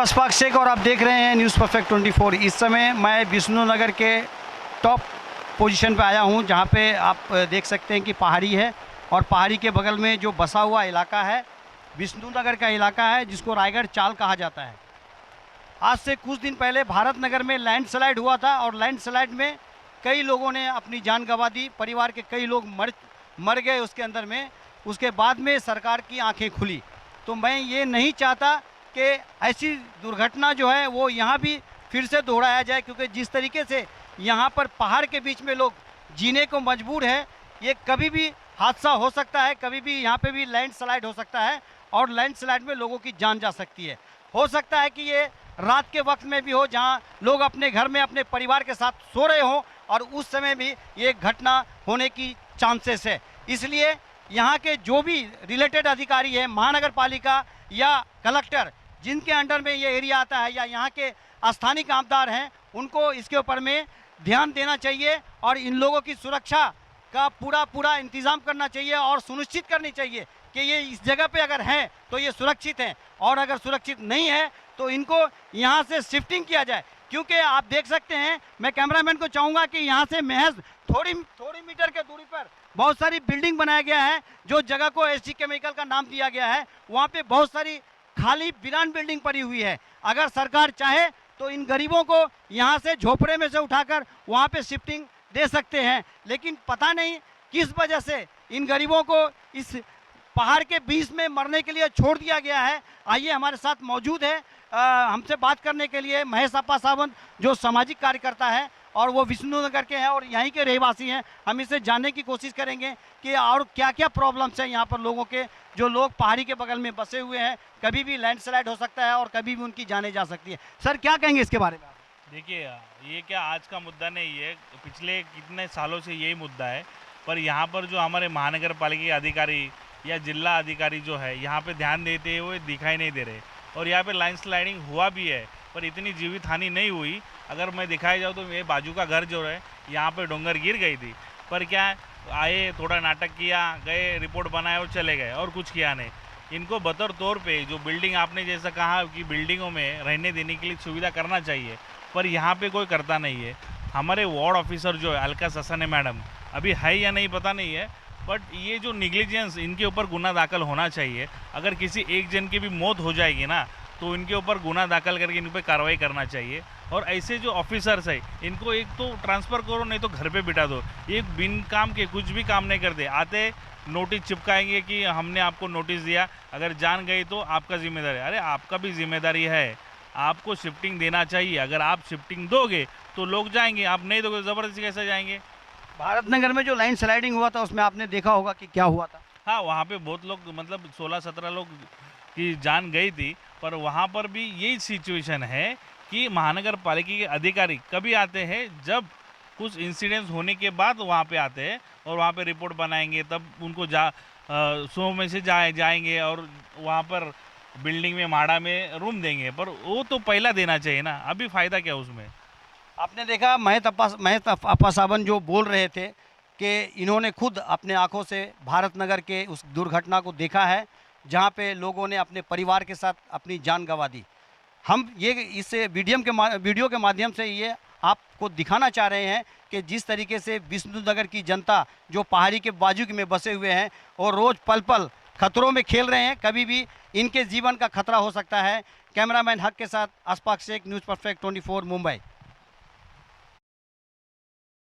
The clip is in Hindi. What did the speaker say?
अशफाक शेख और आप देख रहे हैं न्यूज़ परफेक्ट 24। इस समय मैं विष्णुनगर के टॉप पोजीशन पे आया हूं, जहां पे आप देख सकते हैं कि पहाड़ी है और पहाड़ी के बगल में जो बसा हुआ इलाका है विष्णुनगर का इलाका है, जिसको रायगढ़ चाल कहा जाता है। आज से कुछ दिन पहले भारत नगर में लैंडस्लाइड हुआ था और लैंडस्लाइड में कई लोगों ने अपनी जान गंवा दी, परिवार के कई लोग मर गए उसके अंदर में। उसके बाद में सरकार की आंखें खुली। तो मैं ये नहीं चाहता कि ऐसी दुर्घटना जो है वो यहाँ भी फिर से दोहराया जाए, क्योंकि जिस तरीके से यहाँ पर पहाड़ के बीच में लोग जीने को मजबूर है, ये कभी भी हादसा हो सकता है, कभी भी यहाँ पे भी लैंडस्लाइड हो सकता है और लैंडस्लाइड में लोगों की जान जा सकती है। हो सकता है कि ये रात के वक्त में भी हो, जहाँ लोग अपने घर में अपने परिवार के साथ सो रहे हों और उस समय भी ये घटना होने की चांसेस है। इसलिए यहाँ के जो भी रिलेटेड अधिकारी हैं, महानगर पालिका या कलेक्टर, जिनके अंडर में ये एरिया आता है, या यहाँ के स्थानीय कामदार हैं, उनको इसके ऊपर में ध्यान देना चाहिए और इन लोगों की सुरक्षा का पूरा इंतज़ाम करना चाहिए और सुनिश्चित करनी चाहिए कि ये इस जगह पे अगर हैं तो ये सुरक्षित हैं, और अगर सुरक्षित नहीं है तो इनको यहाँ से शिफ्टिंग किया जाए। क्योंकि आप देख सकते हैं, मैं कैमरामैन को चाहूँगा कि यहाँ से महज थोड़ी मीटर के दूरी पर बहुत सारी बिल्डिंग बनाया गया है, जो जगह को एसजी केमिकल का नाम दिया गया है। वहाँ पे बहुत सारी खाली वीरान बिल्डिंग पड़ी हुई है। अगर सरकार चाहे तो इन गरीबों को यहाँ से झोपड़े में से उठाकर वहाँ पे शिफ्टिंग दे सकते हैं, लेकिन पता नहीं किस वजह से इन गरीबों को इस पहाड़ के बीच में मरने के लिए छोड़ दिया गया है। आइए, हमारे साथ मौजूद है हमसे बात करने के लिए महेश अप्पा सावंत, जो सामाजिक कार्यकर्ता है और वो विष्णुनगर के हैं और यहीं के रहवासी हैं। हम इससे जानने की कोशिश करेंगे कि और क्या क्या प्रॉब्लम्स हैं यहाँ पर लोगों के, जो लोग पहाड़ी के बगल में बसे हुए हैं। कभी भी लैंडस्लाइड हो सकता है और कभी भी उनकी जाने जा सकती है। सर, क्या कहेंगे इसके बारे में? देखिए, ये क्या आज का मुद्दा नहीं है, पिछले कितने सालों से यही मुद्दा है। पर यहाँ पर जो हमारे महानगर पालिका के अधिकारी या जिला अधिकारी जो है, यहाँ पे ध्यान देते हुए दिखाई नहीं दे रहे। और यहाँ पे लैंडस्लाइडिंग हुआ भी है, पर इतनी जीवित हानि नहीं हुई। अगर मैं दिखाया जाऊँ तो ये बाजू का घर जो है, यहाँ पे डोंगर गिर गई थी, पर क्या आए, थोड़ा नाटक किया, गए, रिपोर्ट बनाए और चले गए, और कुछ किया नहीं। इनको बतौर तौर पे जो बिल्डिंग, आपने जैसा कहा कि बिल्डिंगों में रहने देने के लिए सुविधा करना चाहिए, पर यहाँ पे कोई करता नहीं है। हमारे वार्ड ऑफिसर जो है अलका ससाने मैडम, अभी है या नहीं पता नहीं है, बट ये जो निग्लिजेंस, इनके ऊपर गुना दाखिल होना चाहिए। अगर किसी एक जन की भी मौत हो जाएगी ना, तो इनके ऊपर गुना दाखिल करके इन पर कार्रवाई करना चाहिए। और ऐसे जो ऑफिसर्स है, इनको एक तो ट्रांसफ़र करो, नहीं तो घर पे बिठा दो। एक बिन काम के कुछ भी काम नहीं करते, आते नोटिस चिपकाएंगे कि हमने आपको नोटिस दिया, अगर जान गई तो आपका जिम्मेदारी। अरे आपका भी जिम्मेदारी है, आपको शिफ्टिंग देना चाहिए। अगर आप शिफ्टिंग दोगे तो लोग जाएंगे, आप नहीं दोगे ज़बरदस्ती कैसे जाएंगे? भारत नगर में जो लाइन स्लाइडिंग हुआ था उसमें आपने देखा होगा कि क्या हुआ था। हाँ, वहाँ पे बहुत लोग, मतलब 16-17 लोग की जान गई थी। पर वहाँ पर भी यही सिचुएशन है कि महानगर पालिका के अधिकारी कभी आते हैं जब कुछ इंसिडेंट्स होने के बाद वहाँ पे आते हैं, और वहाँ पे रिपोर्ट बनाएंगे, तब उनको 100 में से जाएंगे और वहाँ पर बिल्डिंग में, माड़ा में रूम देंगे। पर वो तो पहला देना चाहिए ना, अभी फ़ायदा क्या उसमें? आपने देखा महेश अप्पा सावंत जो बोल रहे थे कि इन्होंने खुद अपने आंखों से भारत नगर के उस दुर्घटना को देखा है, जहां पे लोगों ने अपने परिवार के साथ अपनी जान गंवा दी। हम ये इस वीडियो के माध्यम से ये आपको दिखाना चाह रहे हैं कि जिस तरीके से विष्णुनगर की जनता जो पहाड़ी के बाजू में बसे हुए हैं और रोज़ पल पल खतरों में खेल रहे हैं, कभी भी इनके जीवन का खतरा हो सकता है। कैमरामैन हक के साथ अशफाक शेख, न्यूज़ परफेक्ट 24, मुंबई।